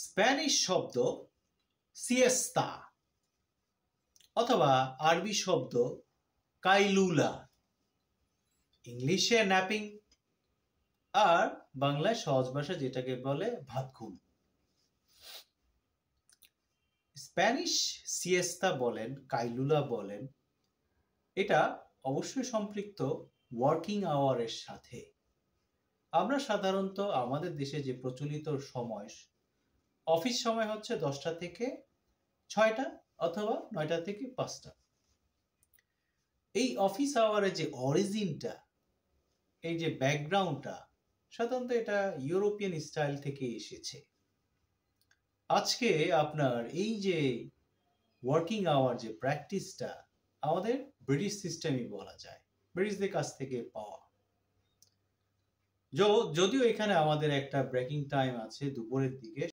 Spanish শব্দ সিয়েস্তা অথবা আরবি শব্দ কাইলুলা, ইংলিশে ন্যাপিং, আর বাংলায় সহজ ভাষা যেটাকে বলে ভাত ঘুম। স্প্যানিশ সিয়েস্তা বলেন, কাইলুলা বলেন, এটা অবশ্যই সম্পৃক্ত ওয়ার্কিং আওয়ারের সাথে। আমরা সাধারণত আমাদের দেশে যে প্রচলিত সময়, অফিস সময় হচ্ছে 10টা থেকে 6টা অথবা 9টা থেকে 5টা। এই অফিস আওয়ারের যে অরিজিনটা, এই যে ব্যাকগ্রাউন্ডটা, সাধারণত এটা ইউরোপিয়ান স্টাইল থেকে এসেছে। আজকে আপনার এই যে ওয়ার্কিং আওয়ার যে প্র্যাকটিসটা আমাদের ব্রিটিশ সিস্টেমই বলা যায়, ব্রিটিশদের কাছ থেকে পাওয়া। যদিও এখানে আমাদের একটা ব্রেকিং টাইম আছে দুপুরের দিকে,